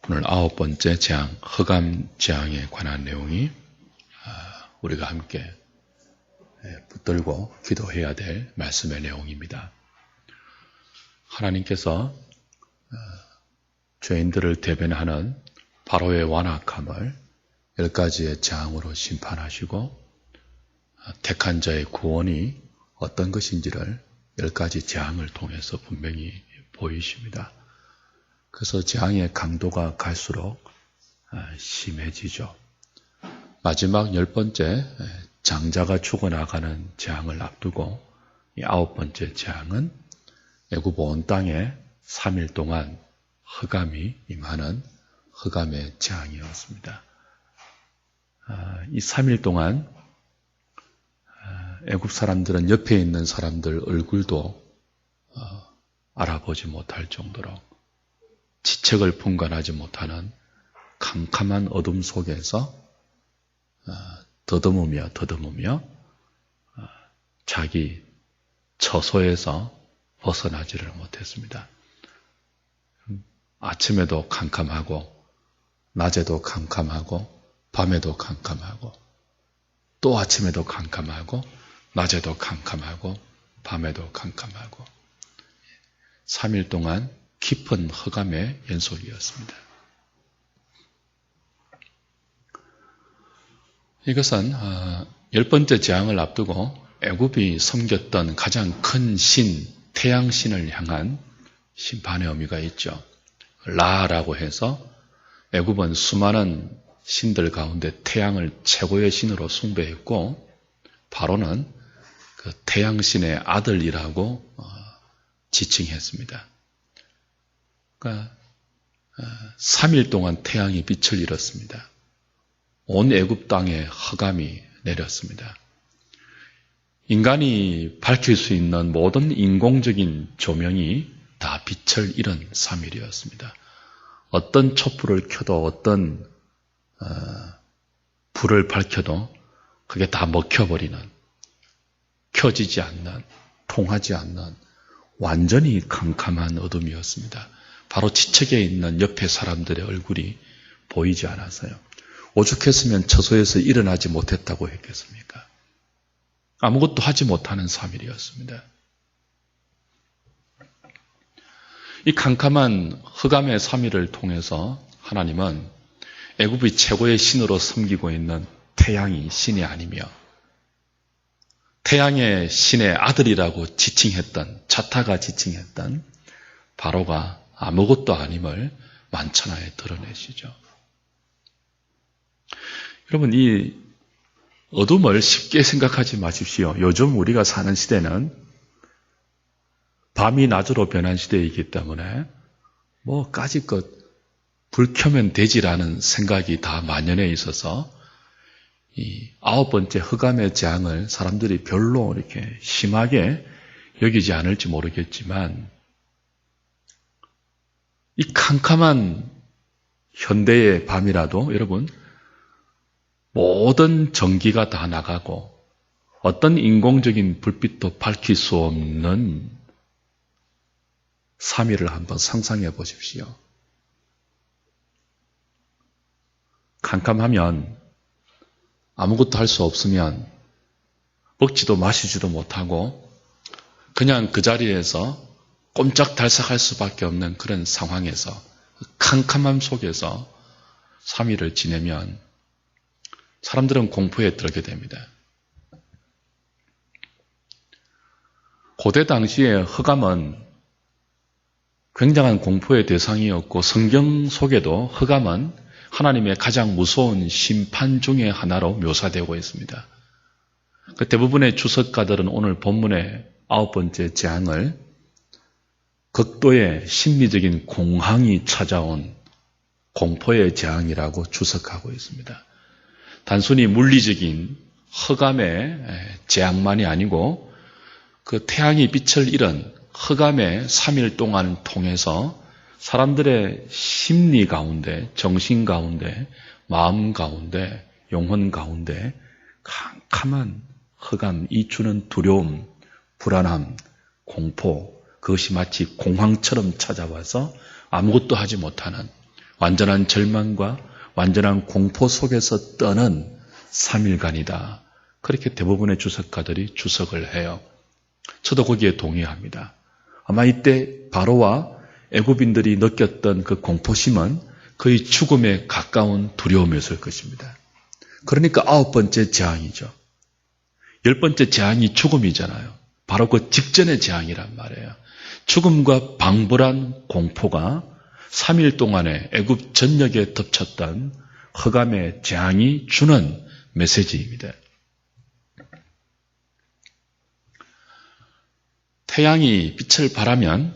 오늘 9번째 재앙, 흑암 재앙에 관한 내용이 우리가 함께 붙들고 기도해야 될 말씀의 내용입니다. 하나님께서 죄인들을 대변하는 바로의 완악함을 10가지의 재앙으로 심판하시고 택한 자의 구원이 어떤 것인지를 10가지 재앙을 통해서 분명히 보이십니다. 그래서 재앙의 강도가 갈수록 심해지죠. 마지막 10번째 장자가 죽어나가는 재앙을 앞두고 이 9번째 재앙은 애굽 온 땅에 3일 동안 흑암이 임하는 흑암의 재앙이었습니다. 이 3일 동안 애굽 사람들은 옆에 있는 사람들 얼굴도 알아보지 못할 정도로 지책을 분간하지 못하는 캄캄한 어둠 속에서 더듬으며 자기 처소에서 벗어나지를 못했습니다. 아침에도 캄캄하고 낮에도 캄캄하고 밤에도 캄캄하고 또 아침에도 캄캄하고 낮에도 캄캄하고 밤에도 캄캄하고 3일 동안 깊은 흑암의 연속이었습니다. 이것은 10번째 재앙을 앞두고 애굽이 섬겼던 가장 큰 신, 태양신을 향한 심판의 의미가 있죠. 라라고 해서 애굽은 수많은 신들 가운데 태양을 최고의 신으로 숭배했고 바로는 그 태양신의 아들이라고 지칭했습니다. 그러니까 3일 동안 태양이 빛을 잃었습니다. 온 애굽 땅에 흑암이 내렸습니다. 인간이 밝힐 수 있는 모든 인공적인 조명이 다 빛을 잃은 3일이었습니다. 어떤 촛불을 켜도 어떤 불을 밝혀도 그게 다 먹혀버리는, 켜지지 않는, 통하지 않는 완전히 캄캄한 어둠이었습니다. 바로 지책에 있는 옆에 사람들의 얼굴이 보이지 않았어요. 오죽했으면 처소에서 일어나지 못했다고 했겠습니까? 아무것도 하지 못하는 3일이었습니다. 이 캄캄한 흑암의 3일을 통해서 하나님은 애굽이 최고의 신으로 섬기고 있는 태양이 신이 아니며 태양의 신의 아들이라고 자타가 지칭했던 바로가 아무것도 아님을 만천하에 드러내시죠. 여러분, 이 어둠을 쉽게 생각하지 마십시오. 요즘 우리가 사는 시대는 밤이 낮으로 변한 시대이기 때문에 까짓것 불 켜면 되지라는 생각이 다 만연해 있어서 이 9번째 흑암의 재앙을 사람들이 별로 이렇게 심하게 여기지 않을지 모르겠지만 이 캄캄한 현대의 밤이라도 여러분 모든 전기가 다 나가고 어떤 인공적인 불빛도 밝힐 수 없는 3일을 한번 상상해 보십시오. 캄캄하면 아무것도 할 수 없으면 먹지도 마시지도 못하고 그냥 그 자리에서 꼼짝달싹할 수밖에 없는 그런 상황에서 캄캄함 속에서 3일을 지내면 사람들은 공포에 들게 됩니다. 고대 당시의 흑암은 굉장한 공포의 대상이었고 성경 속에도 흑암은 하나님의 가장 무서운 심판 중의 하나로 묘사되고 있습니다. 대부분의 주석가들은 오늘 본문의 9번째 재앙을 극도의 심리적인 공황이 찾아온 공포의 재앙이라고 주석하고 있습니다. 단순히 물리적인 흑암의 재앙만이 아니고 그 태양이 빛을 잃은 흑암의 3일 동안 통해서 사람들의 심리 가운데, 정신 가운데, 마음 가운데, 영혼 가운데 캄캄한 흑암, 이 주는 두려움, 불안함, 공포, 그것이 마치 공황처럼 찾아와서 아무것도 하지 못하는 완전한 절망과 완전한 공포 속에서 떠는 3일간이다. 그렇게 대부분의 주석가들이 주석을 해요. 저도 거기에 동의합니다. 아마 이때 바로와 애굽인들이 느꼈던 그 공포심은 거의 죽음에 가까운 두려움이었을 것입니다. 그러니까 9번째 재앙이죠. 10번째 재앙이 죽음이잖아요. 바로 그 직전의 재앙이란 말이에요. 죽음과 방불한 공포가 3일 동안에 애굽 전역에 덮쳤던 흑암의 재앙이 주는 메시지입니다. 태양이 빛을 발하면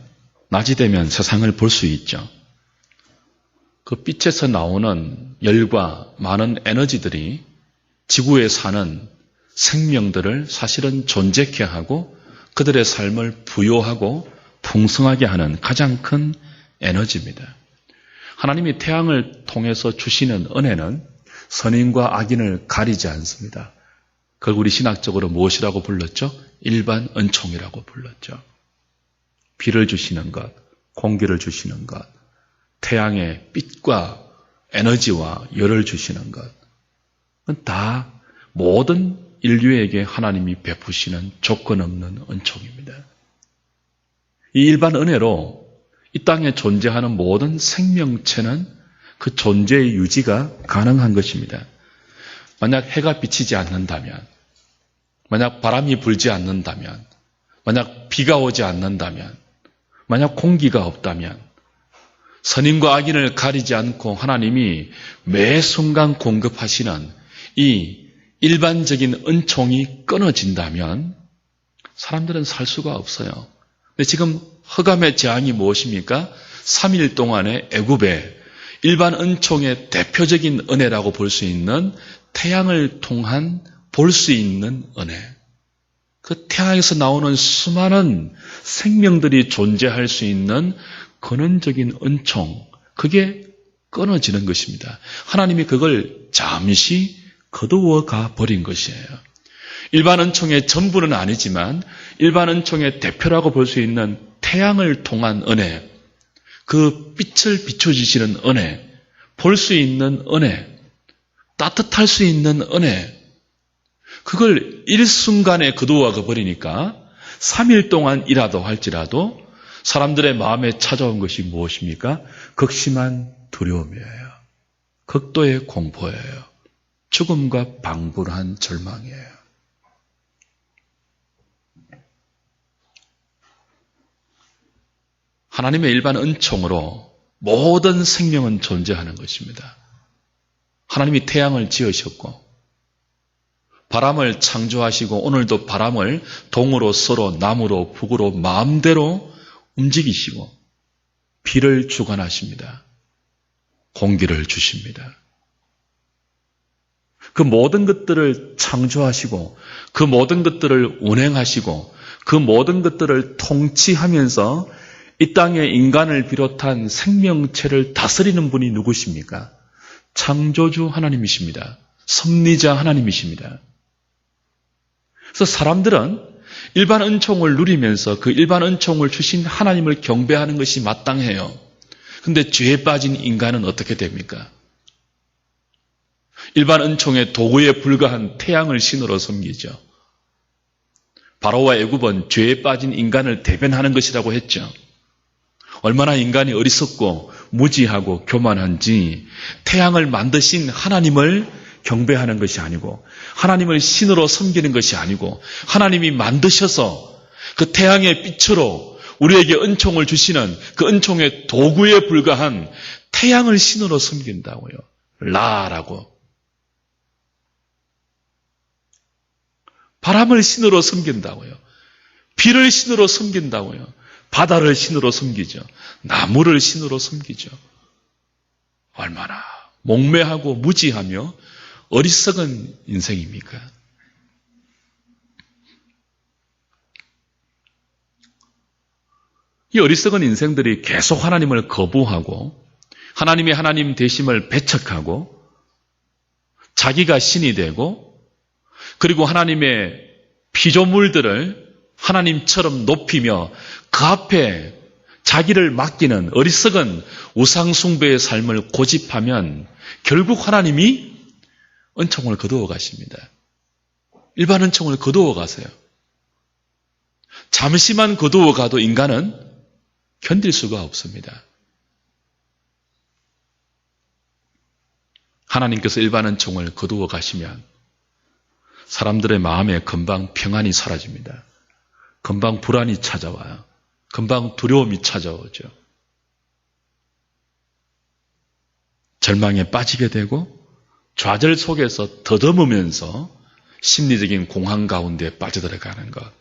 낮이 되면 세상을 볼 수 있죠. 그 빛에서 나오는 열과 많은 에너지들이 지구에 사는 생명들을 사실은 존재케 하고 그들의 삶을 부요하고 풍성하게 하는 가장 큰 에너지입니다. 하나님이 태양을 통해서 주시는 은혜는 선인과 악인을 가리지 않습니다. 그걸 우리 신학적으로 무엇이라고 불렀죠? 일반 은총이라고 불렀죠. 비를 주시는 것, 공기를 주시는 것, 태양의 빛과 에너지와 열을 주시는 것, 다 모든 인류에게 하나님이 베푸시는 조건 없는 은총입니다. 이 일반 은혜로 이 땅에 존재하는 모든 생명체는 그 존재의 유지가 가능한 것입니다. 만약 해가 비치지 않는다면, 만약 바람이 불지 않는다면, 만약 비가 오지 않는다면, 만약 공기가 없다면, 선인과 악인을 가리지 않고 하나님이 매 순간 공급하시는 이 일반적인 은총이 끊어진다면 사람들은 살 수가 없어요. 근데 지금 흑암의 재앙이 무엇입니까? 3일 동안의 애굽에 일반 은총의 대표적인 은혜라고 볼 수 있는 태양을 통한 볼 수 있는 은혜. 그 태양에서 나오는 수많은 생명들이 존재할 수 있는 근원적인 은총, 그게 끊어지는 것입니다. 하나님이 그걸 잠시 거두어 가 버린 것이에요. 일반 은총의 전부는 아니지만 일반 은총의 대표라고 볼 수 있는 태양을 통한 은혜, 그 빛을 비춰주시는 은혜, 볼 수 있는 은혜, 따뜻할 수 있는 은혜, 그걸 일순간에 거두어 가 버리니까 3일 동안이라도 할지라도 사람들의 마음에 찾아온 것이 무엇입니까? 극심한 두려움이에요. 극도의 공포예요. 죽음과 방불한 절망이에요. 하나님의 일반 은총으로 모든 생명은 존재하는 것입니다. 하나님이 태양을 지으셨고 바람을 창조하시고 오늘도 바람을 동으로 서로 남으로 북으로 마음대로 움직이시고 비를 주관하십니다. 공기를 주십니다. 그 모든 것들을 창조하시고 그 모든 것들을 운행하시고 그 모든 것들을 통치하면서 이 땅에 인간을 비롯한 생명체를 다스리는 분이 누구십니까? 창조주 하나님이십니다. 섭리자 하나님이십니다. 그래서 사람들은 일반 은총을 누리면서 그 일반 은총을 주신 하나님을 경배하는 것이 마땅해요. 그런데 죄에 빠진 인간은 어떻게 됩니까? 일반 은총의 도구에 불과한 태양을 신으로 섬기죠. 바로와 애굽은 죄에 빠진 인간을 대변하는 것이라고 했죠. 얼마나 인간이 어리석고 무지하고 교만한지 태양을 만드신 하나님을 경배하는 것이 아니고 하나님을 신으로 섬기는 것이 아니고 하나님이 만드셔서 그 태양의 빛으로 우리에게 은총을 주시는 그 은총의 도구에 불과한 태양을 신으로 섬긴다고요. 라라고. 바람을 신으로 섬긴다고요. 비를 신으로 섬긴다고요. 바다를 신으로 섬기죠. 나무를 신으로 섬기죠. 얼마나 목매하고 무지하며 어리석은 인생입니까? 이 어리석은 인생들이 계속 하나님을 거부하고 하나님의 하나님 되심을 배척하고 자기가 신이 되고 그리고 하나님의 피조물들을 하나님처럼 높이며 그 앞에 자기를 맡기는 어리석은 우상숭배의 삶을 고집하면 결국 하나님이 은총을 거두어 가십니다. 일반 은총을 거두어 가세요. 잠시만 거두어 가도 인간은 견딜 수가 없습니다. 하나님께서 일반 은총을 거두어 가시면 사람들의 마음에 금방 평안이 사라집니다. 금방 불안이 찾아와요. 금방 두려움이 찾아오죠. 절망에 빠지게 되고 좌절 속에서 더듬으면서 심리적인 공황 가운데 빠져들어가는 것.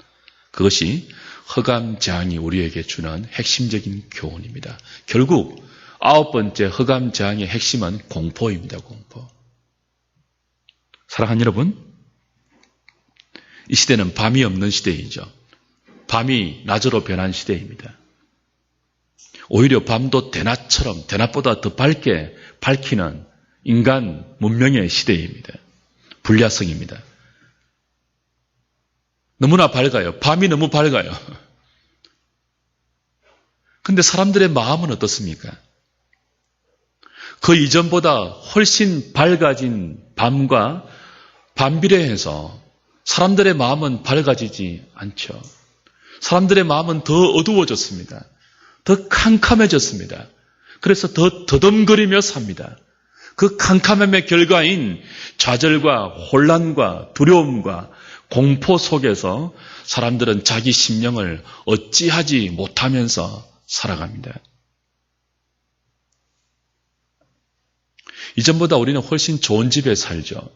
그것이 허감재앙이 우리에게 주는 핵심적인 교훈입니다. 결국 9번째 허감재앙의 핵심은 공포입니다. 공포. 사랑하는 여러분, 이 시대는 밤이 없는 시대이죠. 밤이 낮으로 변한 시대입니다. 오히려 밤도 대낮처럼 대낮보다 더 밝게 밝히는 인간 문명의 시대입니다. 불야성입니다. 너무나 밝아요. 밤이 너무 밝아요. 근데 사람들의 마음은 어떻습니까? 그 이전보다 훨씬 밝아진 밤과 반비례해서 사람들의 마음은 밝아지지 않죠. 사람들의 마음은 더 어두워졌습니다. 더 캄캄해졌습니다. 그래서 더 더듬거리며 삽니다. 그 캄캄함의 결과인 좌절과 혼란과 두려움과 공포 속에서 사람들은 자기 심령을 어찌하지 못하면서 살아갑니다. 이전보다 우리는 훨씬 좋은 집에 살죠.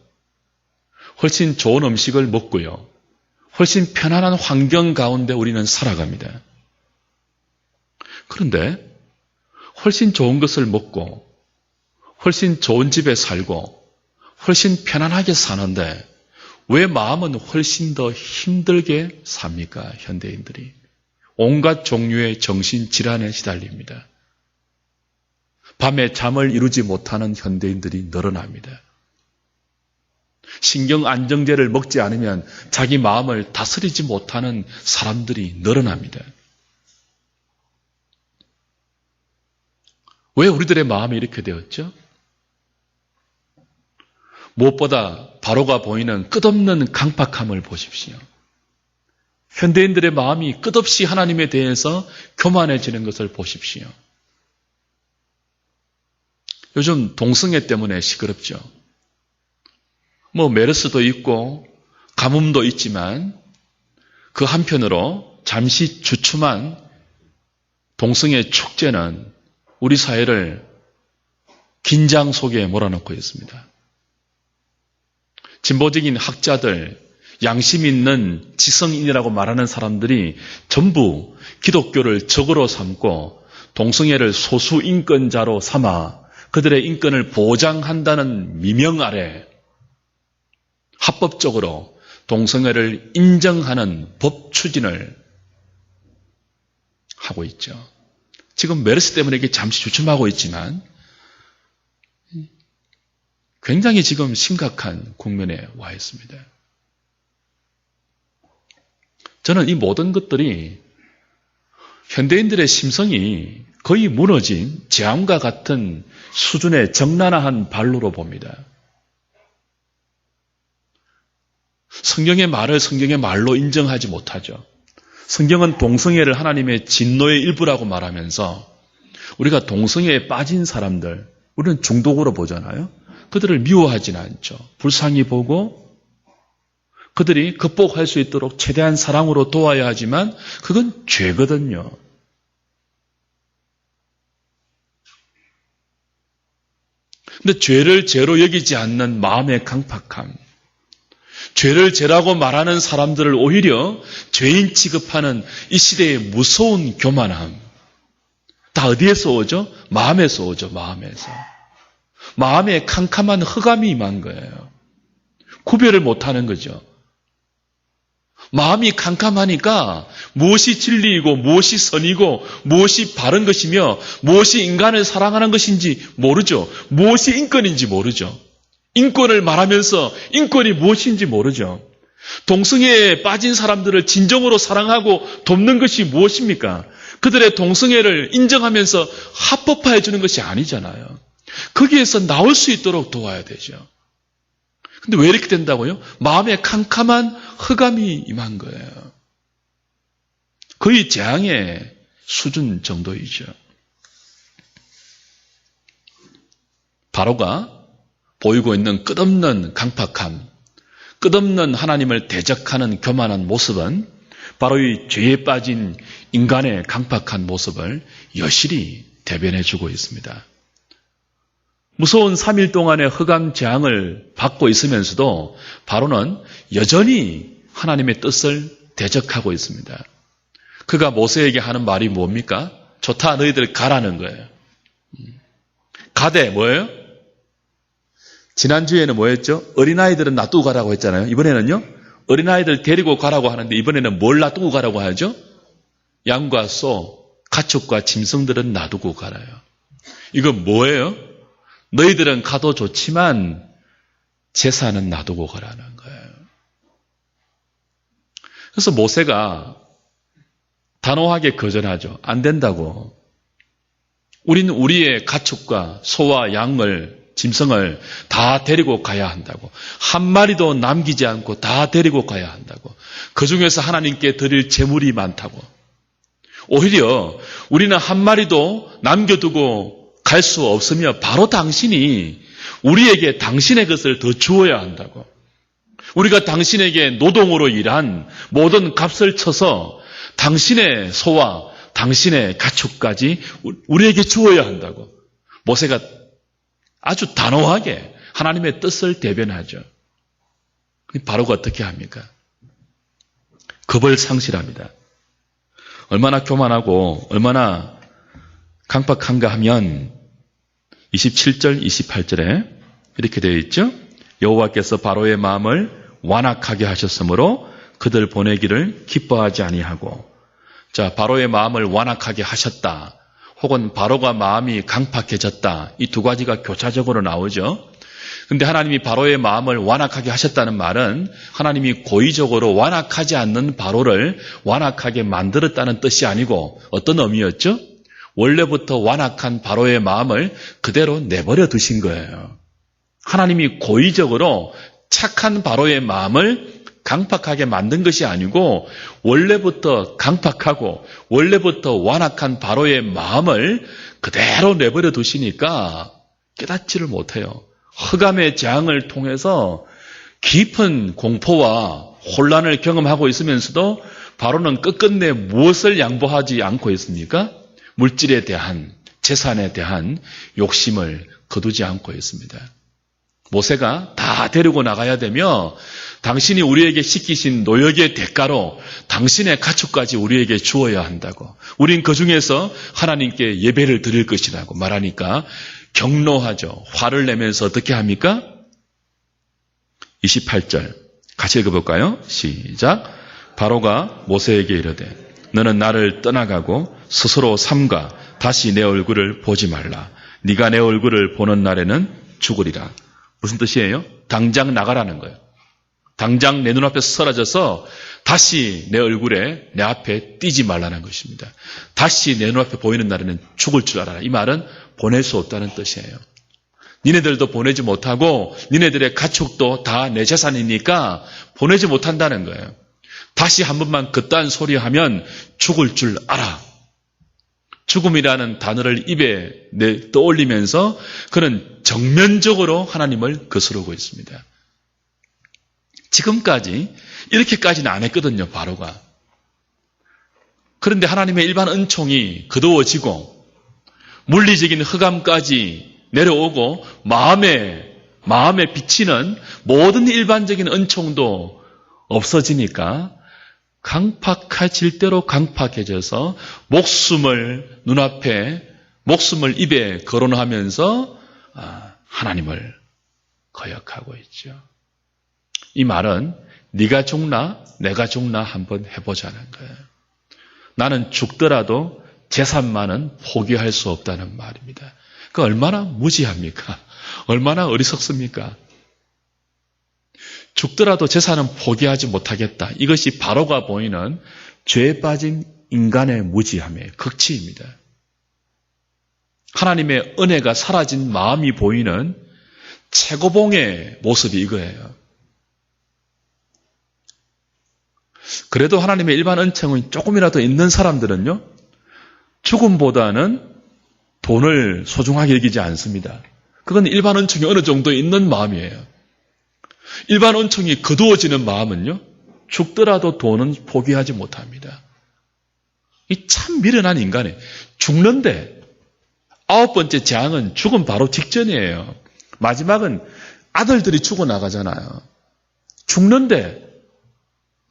훨씬 좋은 음식을 먹고요. 훨씬 편안한 환경 가운데 우리는 살아갑니다. 그런데 훨씬 좋은 것을 먹고 훨씬 좋은 집에 살고 훨씬 편안하게 사는데 왜 마음은 훨씬 더 힘들게 삽니까? 현대인들이. 온갖 종류의 정신질환에 시달립니다. 밤에 잠을 이루지 못하는 현대인들이 늘어납니다. 신경안정제를 먹지 않으면 자기 마음을 다스리지 못하는 사람들이 늘어납니다. 왜 우리들의 마음이 이렇게 되었죠? 무엇보다 바로가 보이는 끝없는 강팍함을 보십시오. 현대인들의 마음이 끝없이 하나님에 대해서 교만해지는 것을 보십시오. 요즘 동성애 때문에 시끄럽죠. 메르스도 있고 가뭄도 있지만 그 한편으로 잠시 주춤한 동성애 축제는 우리 사회를 긴장 속에 몰아넣고 있습니다. 진보적인 학자들, 양심 있는 지성인이라고 말하는 사람들이 전부 기독교를 적으로 삼고 동성애를 소수인권자로 삼아 그들의 인권을 보장한다는 미명 아래 합법적으로 동성애를 인정하는 법 추진을 하고 있죠. 지금 메르스 때문에 이게 잠시 주춤하고 있지만 굉장히 지금 심각한 국면에 와 있습니다. 저는 이 모든 것들이 현대인들의 심성이 거의 무너진 재앙과 같은 수준의 적나라한 발로로 봅니다. 성경의 말을 성경의 말로 인정하지 못하죠. 성경은 동성애를 하나님의 진노의 일부라고 말하면서 우리가 동성애에 빠진 사람들, 우리는 중독으로 보잖아요. 그들을 미워하지는 않죠. 불쌍히 보고 그들이 극복할 수 있도록 최대한 사랑으로 도와야 하지만 그건 죄거든요. 근데 죄를 죄로 여기지 않는 마음의 강팍함, 죄를 죄라고 말하는 사람들을 오히려 죄인 취급하는 이 시대의 무서운 교만함, 다 어디에서 오죠? 마음에서 오죠. 마음에서. 마음에 캄캄한 흑암이 임한 거예요. 구별을 못하는 거죠. 마음이 캄캄하니까 무엇이 진리이고 무엇이 선이고 무엇이 바른 것이며 무엇이 인간을 사랑하는 것인지 모르죠. 무엇이 인권인지 모르죠. 인권을 말하면서 인권이 무엇인지 모르죠. 동성애에 빠진 사람들을 진정으로 사랑하고 돕는 것이 무엇입니까? 그들의 동성애를 인정하면서 합법화해 주는 것이 아니잖아요. 거기에서 나올 수 있도록 도와야 되죠. 근데 왜 이렇게 된다고요? 마음에 캄캄한 흑암이 임한 거예요. 거의 재앙의 수준 정도이죠. 바로가 보이고 있는 끝없는 강팍함, 끝없는 하나님을 대적하는 교만한 모습은 바로 이 죄에 빠진 인간의 강팍한 모습을 여실히 대변해주고 있습니다. 무서운 3일 동안의 흑암 재앙을 받고 있으면서도 바로는 여전히 하나님의 뜻을 대적하고 있습니다. 그가 모세에게 하는 말이 뭡니까? 좋다, 너희들 가라는 거예요. 가되 뭐예요? 지난주에는 뭐였죠? 어린아이들은 놔두고 가라고 했잖아요. 이번에는요? 어린아이들 데리고 가라고 하는데 이번에는 뭘 놔두고 가라고 하죠? 양과 소, 가축과 짐승들은 놔두고 가라요. 이건 뭐예요? 너희들은 가도 좋지만 제사는 놔두고 가라는 거예요. 그래서 모세가 단호하게 거절하죠. 안 된다고. 우리는 우리의 가축과 소와 양을, 짐승을 다 데리고 가야 한다고. 한 마리도 남기지 않고 다 데리고 가야 한다고. 그 중에서 하나님께 드릴 제물이 많다고. 오히려 우리는 한 마리도 남겨두고 갈 수 없으며 바로 당신이 우리에게 당신의 것을 더 주어야 한다고. 우리가 당신에게 노동으로 일한 모든 값을 쳐서 당신의 소와 당신의 가축까지 우리에게 주어야 한다고. 모세가 아주 단호하게 하나님의 뜻을 대변하죠. 바로가 어떻게 합니까? 겁을 상실합니다. 얼마나 교만하고 얼마나 강팍한가 하면 27절, 28절에 이렇게 되어 있죠. 여호와께서 바로의 마음을 완악하게 하셨으므로 그들 보내기를 기뻐하지 아니하고. 자, 바로의 마음을 완악하게 하셨다. 혹은 바로가 마음이 강팍해졌다. 이 두 가지가 교차적으로 나오죠. 근데 하나님이 바로의 마음을 완악하게 하셨다는 말은 하나님이 고의적으로 완악하지 않는 바로를 완악하게 만들었다는 뜻이 아니고 어떤 의미였죠? 원래부터 완악한 바로의 마음을 그대로 내버려 두신 거예요. 하나님이 고의적으로 착한 바로의 마음을 강팍하게 만든 것이 아니고 원래부터 강팍하고 원래부터 완악한 바로의 마음을 그대로 내버려 두시니까 깨닫지를 못해요. 흑암의 재앙을 통해서 깊은 공포와 혼란을 경험하고 있으면서도 바로는 끝끝내 무엇을 양보하지 않고 있습니까? 물질에 대한, 재산에 대한 욕심을 거두지 않고 있습니다. 모세가 다 데리고 나가야 되며 당신이 우리에게 시키신 노역의 대가로 당신의 가축까지 우리에게 주어야 한다고. 우린 그 중에서 하나님께 예배를 드릴 것이라고 말하니까 경노하죠. 화를 내면서 어떻게 합니까? 28절 같이 읽어볼까요? 시작. 바로가 모세에게 이르되 너는 나를 떠나가고 스스로 삼가 다시 내 얼굴을 보지 말라. 네가 내 얼굴을 보는 날에는 죽으리라. 무슨 뜻이에요? 당장 나가라는 거예요. 당장 내 눈앞에 사라져서 다시 내 얼굴에 내 앞에 띄지 말라는 것입니다. 다시 내 눈앞에 보이는 날에는 죽을 줄 알아라. 이 말은 보낼 수 없다는 뜻이에요. 니네들도 보내지 못하고 니네들의 가축도 다 내 재산이니까 보내지 못한다는 거예요. 다시 한 번만 그딴 소리 하면 죽을 줄 알아. 죽음이라는 단어를 입에 떠올리면서 그는 정면적으로 하나님을 거스르고 있습니다. 지금까지 이렇게까지는 안 했거든요, 바로가. 그런데 하나님의 일반 은총이 거두어지고 물리적인 흑암까지 내려오고 마음에 비치는 모든 일반적인 은총도 없어지니까 강팍해질 대로 강팍해져서 목숨을 입에 거론하면서 하나님을 거역하고 있죠. 이 말은 네가 죽나 내가 죽나 한번 해보자는 거예요. 나는 죽더라도 재산만은 포기할 수 없다는 말입니다. 그 얼마나 무지합니까? 얼마나 어리석습니까? 죽더라도 재산은 포기하지 못하겠다. 이것이 바로가 보이는 죄에 빠진 인간의 무지함의 극치입니다. 하나님의 은혜가 사라진 마음이 보이는 최고봉의 모습이 이거예요. 그래도 하나님의 일반 은총이 조금이라도 있는 사람들은요, 죽음보다는 돈을 소중하게 여기지 않습니다. 그건 일반 은총이 어느 정도 있는 마음이에요. 일반 은총이 거두어지는 마음은요, 죽더라도 돈은 포기하지 못합니다. 이 참 미련한 인간이에요. 죽는데 9번째 재앙은 죽음 바로 직전이에요. 마지막은 아들들이 죽어나가잖아요. 죽는데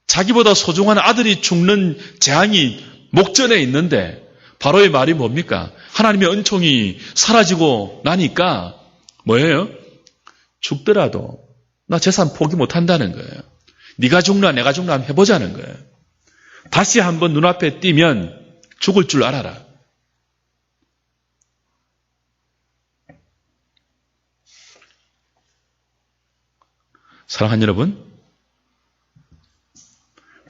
자기보다 소중한 아들이 죽는 재앙이 목전에 있는데 바로의 말이 뭡니까? 하나님의 은총이 사라지고 나니까 뭐예요? 죽더라도 나 재산 포기 못한다는 거예요. 네가 죽나 내가 죽나 한번 해보자는 거예요. 다시 한번 눈앞에 띄면 죽을 줄 알아라. 사랑하는 여러분,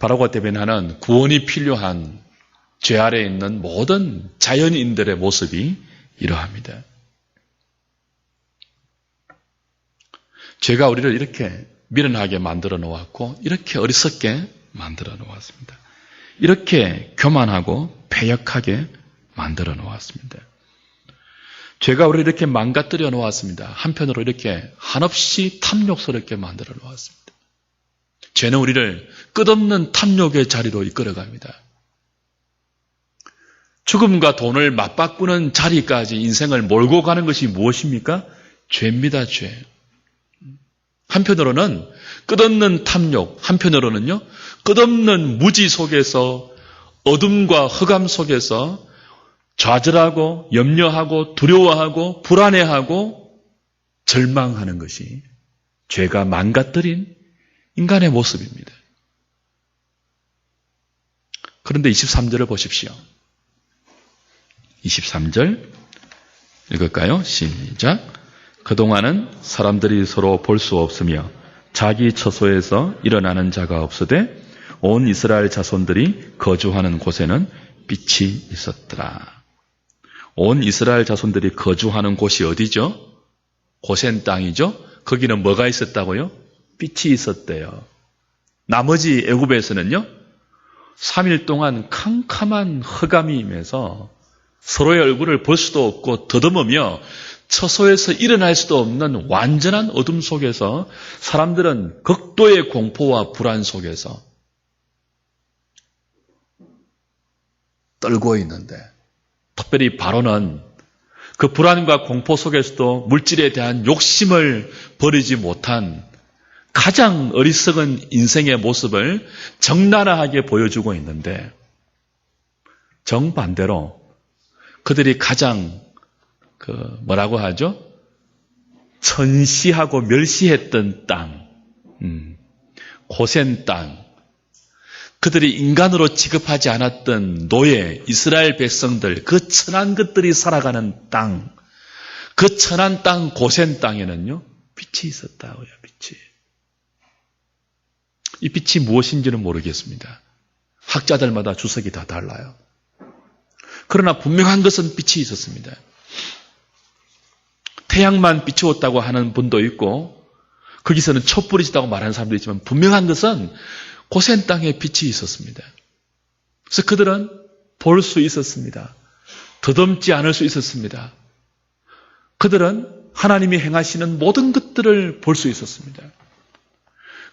바로가 대변하는 구원이 필요한 죄 아래에 있는 모든 자연인들의 모습이 이러합니다. 죄가 우리를 이렇게 미련하게 만들어 놓았고 이렇게 어리석게 만들어 놓았습니다. 이렇게 교만하고 패역하게 만들어 놓았습니다. 죄가 우리를 이렇게 망가뜨려 놓았습니다. 한편으로 이렇게 한없이 탐욕스럽게 만들어 놓았습니다. 죄는 우리를 끝없는 탐욕의 자리로 이끌어갑니다. 죽음과 돈을 맞바꾸는 자리까지 인생을 몰고 가는 것이 무엇입니까? 죄입니다, 죄. 한편으로는 끝없는 탐욕, 한편으로는요, 끝없는 무지 속에서 어둠과 흑암 속에서 좌절하고 염려하고 두려워하고 불안해하고 절망하는 것이 죄가 망가뜨린 인간의 모습입니다. 그런데 23절을 보십시오. 23절 읽을까요? 시작. 그동안은 사람들이 서로 볼 수 없으며 자기 처소에서 일어나는 자가 없으되 온 이스라엘 자손들이 거주하는 곳에는 빛이 있었더라. 온 이스라엘 자손들이 거주하는 곳이 어디죠? 고센 땅이죠? 거기는 뭐가 있었다고요? 빛이 있었대요. 나머지 애굽에서는요, 3일 동안 캄캄한 흑암이 임해서 서로의 얼굴을 볼 수도 없고 더듬으며 처소에서 일어날 수도 없는 완전한 어둠 속에서 사람들은 극도의 공포와 불안 속에서 떨고 있는데, 특별히 바로는 그 불안과 공포 속에서도 물질에 대한 욕심을 버리지 못한 가장 어리석은 인생의 모습을 적나라하게 보여주고 있는데, 정반대로 그들이 가장 뭐라고 하죠? 천시하고 멸시했던 땅, 고센 땅, 그들이 인간으로 취급하지 않았던 노예, 이스라엘 백성들, 그 천한 것들이 살아가는 땅, 그 천한 땅, 고센 땅에는요, 빛이 있었다고요, 빛이. 이 빛이 무엇인지는 모르겠습니다. 학자들마다 주석이 다 달라요. 그러나 분명한 것은 빛이 있었습니다. 태양만 비추었다고 하는 분도 있고 거기서는 촛불이 있다고 말하는 사람도 있지만 분명한 것은 고센 땅에 빛이 있었습니다. 그래서 그들은 볼 수 있었습니다. 더듬지 않을 수 있었습니다. 그들은 하나님이 행하시는 모든 것들을 볼 수 있었습니다.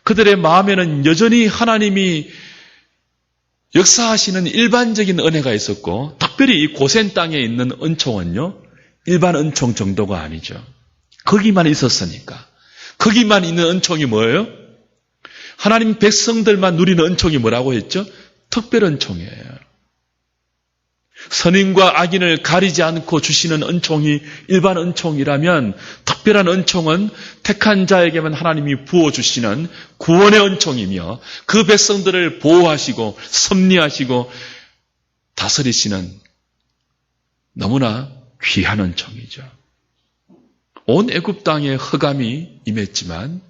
그들의 마음에는 여전히 하나님이 역사하시는 일반적인 은혜가 있었고, 특별히 이 고센 땅에 있는 은총은요, 일반 은총 정도가 아니죠. 거기만 있었으니까. 거기만 있는 은총이 뭐예요? 하나님 백성들만 누리는 은총이 뭐라고 했죠? 특별 은총이에요. 선인과 악인을 가리지 않고 주시는 은총이 일반 은총이라면, 특별한 은총은 택한 자에게만 하나님이 부어주시는 구원의 은총이며, 그 백성들을 보호하시고 섭리하시고 다스리시는 너무나 귀한 은총이죠. 온 애굽 땅에 흑암이 임했지만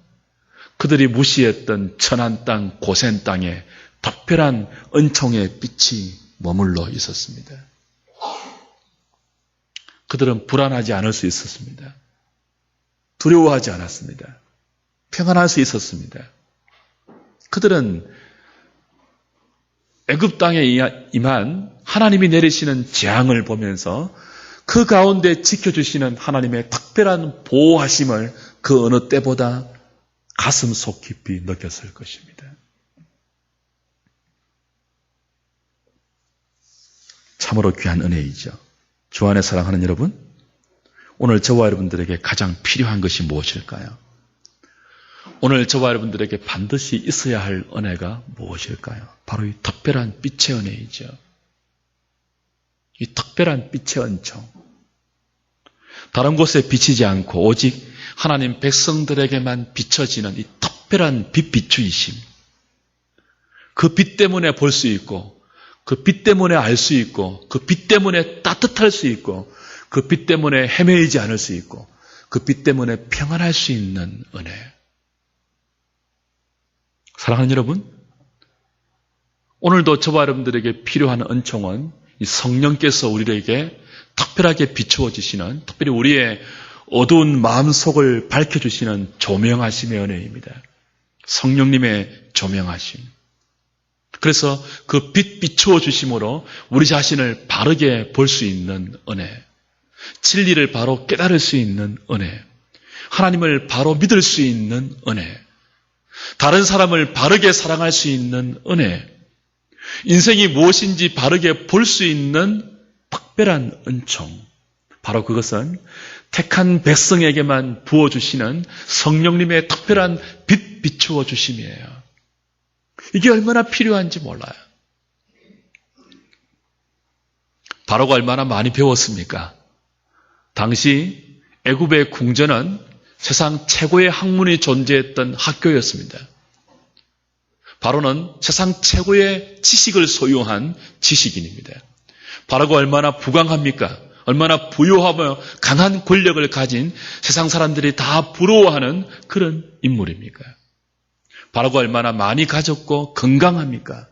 그들이 무시했던 천한 땅, 고센 땅에 특별한 은총의 빛이 머물러 있었습니다. 그들은 불안하지 않을 수 있었습니다. 두려워하지 않았습니다. 평안할 수 있었습니다. 그들은 애굽 땅에 임한 하나님이 내리시는 재앙을 보면서 그 가운데 지켜주시는 하나님의 특별한 보호하심을 그 어느 때보다 가슴 속 깊이 느꼈을 것입니다. 참으로 귀한 은혜이죠. 주 안에 사랑하는 여러분, 오늘 저와 여러분들에게 가장 필요한 것이 무엇일까요? 오늘 저와 여러분들에게 반드시 있어야 할 은혜가 무엇일까요? 바로 이 특별한 빛의 은혜이죠. 이 특별한 빛의 은총. 다른 곳에 비치지 않고 오직 하나님 백성들에게만 비춰지는 이 특별한 빛 비추이심. 그 빛 때문에 볼 수 있고, 그 빛 때문에 알 수 있고, 그 빛 때문에 따뜻할 수 있고, 그 빛 때문에 헤매이지 않을 수 있고, 그 빛 때문에 평안할 수 있는 은혜. 사랑하는 여러분, 오늘도 저와 여러분들에게 필요한 은총은 이 성령께서 우리에게 특별하게 비추어 주시는, 특별히 우리의 어두운 마음속을 밝혀주시는 조명하심의 은혜입니다. 성령님의 조명하심. 그래서 그 빛 비추어 주심으로 우리 자신을 바르게 볼 수 있는 은혜, 진리를 바로 깨달을 수 있는 은혜, 하나님을 바로 믿을 수 있는 은혜, 다른 사람을 바르게 사랑할 수 있는 은혜, 인생이 무엇인지 바르게 볼 수 있는 특별한 은총. 바로 그것은 택한 백성에게만 부어주시는 성령님의 특별한 빛 비추어 주심이에요. 이게 얼마나 필요한지 몰라요. 바로가 얼마나 많이 배웠습니까? 당시 애굽의 궁전은 세상 최고의 학문이 존재했던 학교였습니다. 바로는 세상 최고의 지식을 소유한 지식인입니다. 바로가 얼마나 부강합니까? 얼마나 부유하며 강한 권력을 가진 세상 사람들이 다 부러워하는 그런 인물입니까? 바로가 얼마나 많이 가졌고 건강합니까?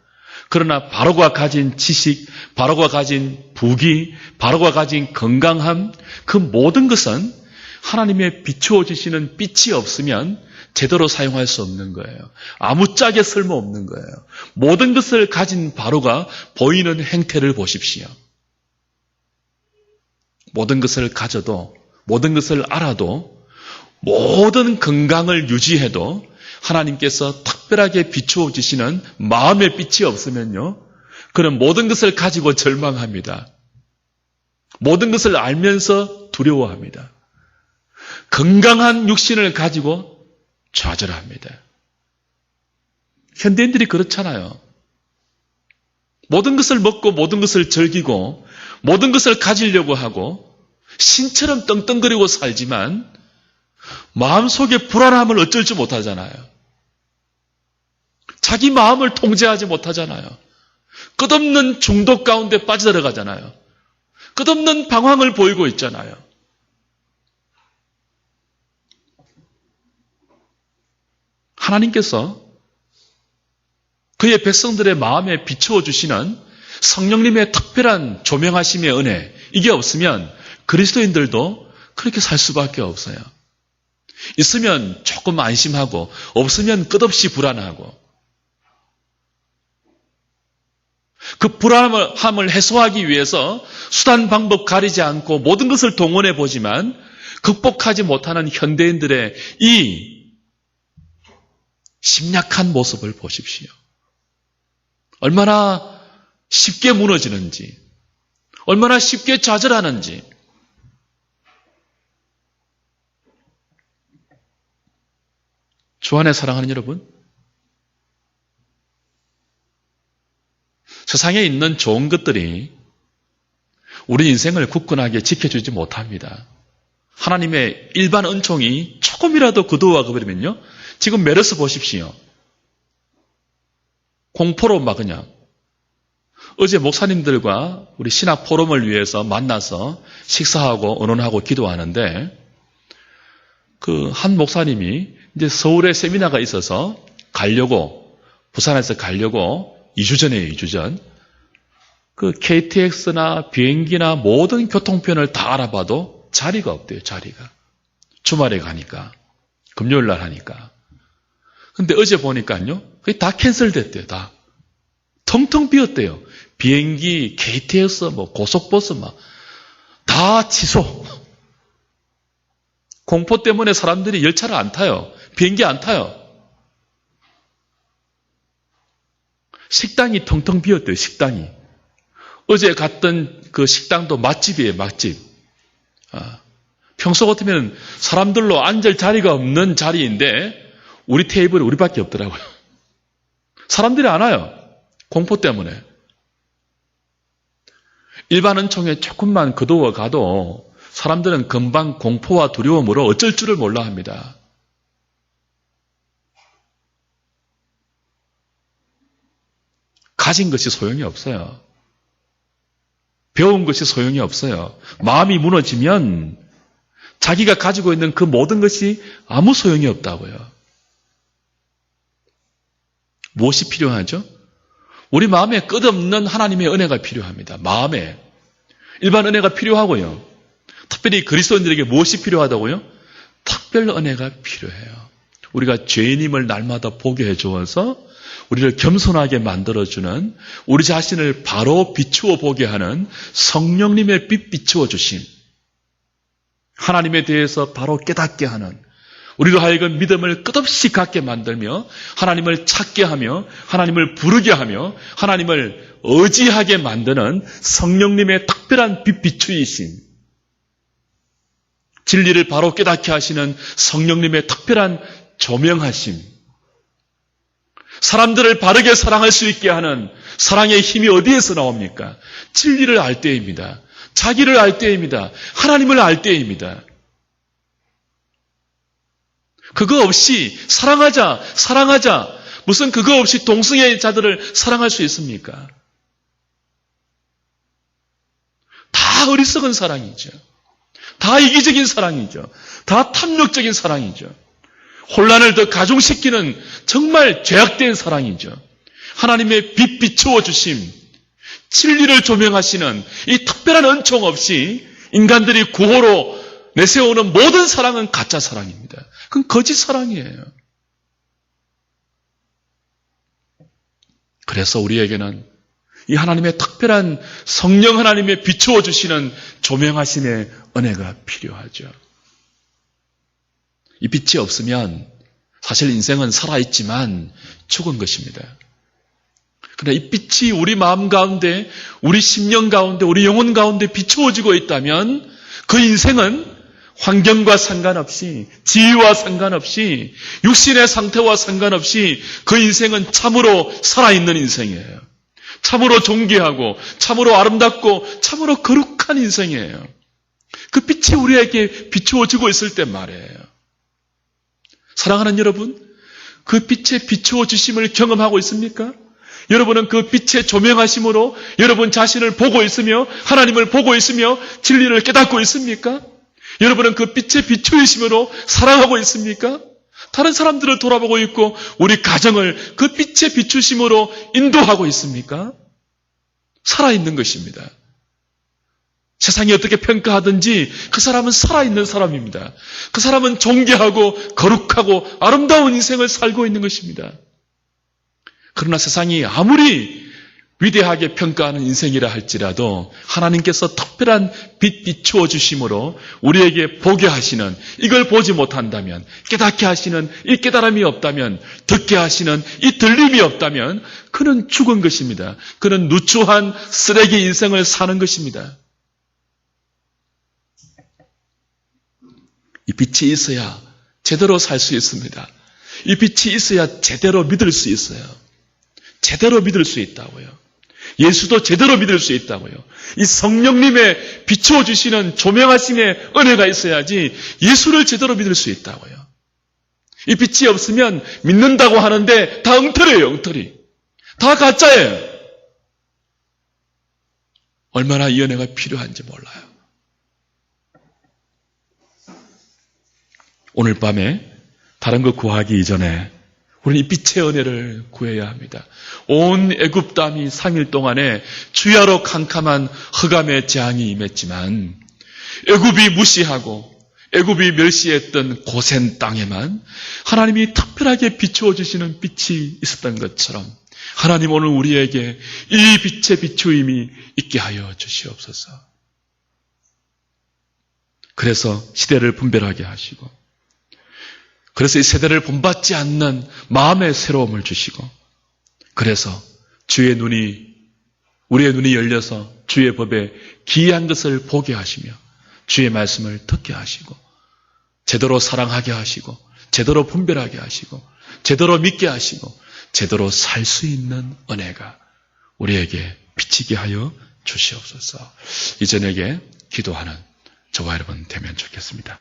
그러나 바로가 가진 지식, 바로가 가진 부귀, 바로가 가진 건강함, 그 모든 것은 하나님의 비추어 주시는 빛이 없으면 제대로 사용할 수 없는 거예요. 아무짝에 쓸모없는 거예요. 모든 것을 가진 바로가 보이는 행태를 보십시오. 모든 것을 가져도, 모든 것을 알아도, 모든 건강을 유지해도 하나님께서 특별하게 비추어 주시는 마음의 빛이 없으면요, 그는 모든 것을 가지고 절망합니다. 모든 것을 알면서 두려워합니다. 건강한 육신을 가지고 좌절합니다. 현대인들이 그렇잖아요. 모든 것을 먹고 모든 것을 즐기고 모든 것을 가지려고 하고 신처럼 떵떵거리고 살지만 마음속에 불안함을 어쩔 줄 못하잖아요. 자기 마음을 통제하지 못하잖아요. 끝없는 중독 가운데 빠져들어가잖아요. 끝없는 방황을 보이고 있잖아요. 하나님께서 그의 백성들의 마음에 비추어 주시는 성령님의 특별한 조명하심의 은혜, 이게 없으면 그리스도인들도 그렇게 살 수밖에 없어요. 있으면 조금 안심하고 없으면 끝없이 불안하고, 그 불안함을 해소하기 위해서 수단 방법 가리지 않고 모든 것을 동원해 보지만 극복하지 못하는 현대인들의 이 심약한 모습을 보십시오. 얼마나 쉽게 무너지는지, 얼마나 쉽게 좌절하는지. 주 안에 사랑하는 여러분, 세상에 있는 좋은 것들이 우리 인생을 굳건하게 지켜주지 못합니다. 하나님의 일반 은총이 조금이라도 거두어가 버리면요, 지금 메르스 보십시오. 공포로 막 그냥. 어제 목사님들과 우리 신학 포럼을 위해서 만나서 식사하고 의논하고 기도하는데 그 한 목사님이 이제 서울에 세미나가 있어서 가려고, 부산에서 가려고 2주 전이에요, 2주 전. 그 KTX나 비행기나 모든 교통편을 다 알아봐도 자리가 없대요, 자리가. 주말에 가니까. 금요일 날 하니까. 근데 어제 보니까요, 그게 다 캔슬됐대요, 다. 텅텅 비었대요. 비행기, KTX, 고속버스 다 취소. 공포 때문에 사람들이 열차를 안 타요. 비행기 안 타요. 식당이 텅텅 비었대요, 식당이. 어제 갔던 그 식당도 맛집이에요, 맛집. 평소 같으면 사람들로 앉을 자리가 없는 자리인데 우리 테이블에 우리밖에 없더라고요. 사람들이 안 와요. 공포 때문에. 일반 은총에 조금만 거두어 가도 사람들은 금방 공포와 두려움으로 어쩔 줄을 몰라 합니다. 가진 것이 소용이 없어요. 배운 것이 소용이 없어요. 마음이 무너지면 자기가 가지고 있는 그 모든 것이 아무 소용이 없다고요. 무엇이 필요하죠? 우리 마음에 끝없는 하나님의 은혜가 필요합니다. 마음에. 일반 은혜가 필요하고요. 특별히 그리스도인들에게 무엇이 필요하다고요? 특별 은혜가 필요해요. 우리가 죄인임을 날마다 보게 해주어서 우리를 겸손하게 만들어주는, 우리 자신을 바로 비추어 보게 하는 성령님의 빛 비추어 주심, 하나님에 대해서 바로 깨닫게 하는, 우리로 하여금 믿음을 끝없이 갖게 만들며 하나님을 찾게 하며 하나님을 부르게 하며 하나님을 의지하게 만드는 성령님의 특별한 빛 비추이심, 진리를 바로 깨닫게 하시는 성령님의 특별한 조명하심, 사람들을 바르게 사랑할 수 있게 하는 사랑의 힘이 어디에서 나옵니까? 진리를 알 때입니다. 자기를 알 때입니다. 하나님을 알 때입니다. 그거 없이 사랑하자. 무슨 그거 없이 동성애 자들을 사랑할 수 있습니까? 다 어리석은 사랑이죠. 다 이기적인 사랑이죠. 다 탐욕적인 사랑이죠. 혼란을 더 가중시키는 정말 죄악된 사랑이죠. 하나님의 빛 비추어 주심, 진리를 조명하시는 이 특별한 은총 없이 인간들이 구호로 내세우는 모든 사랑은 가짜 사랑입니다. 그건 거짓 사랑이에요. 그래서 우리에게는 이 하나님의 특별한 성령 하나님의 비추어 주시는 조명하심의 은혜가 필요하죠. 이 빛이 없으면 사실 인생은 살아있지만 죽은 것입니다. 그러나 이 빛이 우리 마음 가운데, 우리 심령 가운데, 우리 영혼 가운데 비추어지고 있다면 그 인생은 환경과 상관없이, 지위와 상관없이, 육신의 상태와 상관없이 그 인생은 참으로 살아있는 인생이에요. 참으로 존귀하고, 참으로 아름답고, 참으로 거룩한 인생이에요. 그 빛이 우리에게 비추어지고 있을 때 말이에요. 사랑하는 여러분, 그 빛의 비추어 주심을 경험하고 있습니까? 여러분은 그 빛의 조명하심으로 여러분 자신을 보고 있으며 하나님을 보고 있으며 진리를 깨닫고 있습니까? 여러분은 그 빛의 비추이심으로 사랑하고 있습니까? 다른 사람들을 돌아보고 있고 우리 가정을 그 빛의 비추심으로 인도하고 있습니까? 살아있는 것입니다. 세상이 어떻게 평가하든지 그 사람은 살아있는 사람입니다. 그 사람은 존귀하고 거룩하고 아름다운 인생을 살고 있는 것입니다. 그러나 세상이 아무리 위대하게 평가하는 인생이라 할지라도 하나님께서 특별한 빛 비추어 주심으로 우리에게 보게 하시는, 이걸 보지 못한다면, 깨닫게 하시는 이 깨달음이 없다면, 듣게 하시는 이 들림이 없다면 그는 죽은 것입니다. 그는 누추한 쓰레기 인생을 사는 것입니다. 이 빛이 있어야 제대로 살 수 있습니다. 이 빛이 있어야 제대로 믿을 수 있어요. 제대로 믿을 수 있다고요. 예수도 제대로 믿을 수 있다고요. 이 성령님의 비추어 주시는 조명하심의 은혜가 있어야지 예수를 제대로 믿을 수 있다고요. 이 빛이 없으면 믿는다고 하는데 다 엉터리예요, 엉터리. 다 가짜예요. 얼마나 이 은혜가 필요한지 몰라요. 오늘 밤에 다른 거 구하기 이전에 우리는 이 빛의 은혜를 구해야 합니다. 온 애굽 땅이 3일 동안에 주야로 캄캄한 흑암의 재앙이 임했지만 애굽이 무시하고 애굽이 멸시했던 고센 땅에만 하나님이 특별하게 비추어 주시는 빛이 있었던 것처럼 하나님 오늘 우리에게 이 빛의 비추임이 있게 하여 주시옵소서. 그래서 시대를 분별하게 하시고 그래서 이 세대를 본받지 않는 마음의 새로움을 주시고 그래서 우리의 눈이 열려서 주의 법에 기이한 것을 보게 하시며 주의 말씀을 듣게 하시고 제대로 사랑하게 하시고 제대로 분별하게 하시고 제대로 믿게 하시고 제대로 살 수 있는 은혜가 우리에게 비치게 하여 주시옵소서. 이 저녁에 기도하는 저와 여러분 되면 좋겠습니다.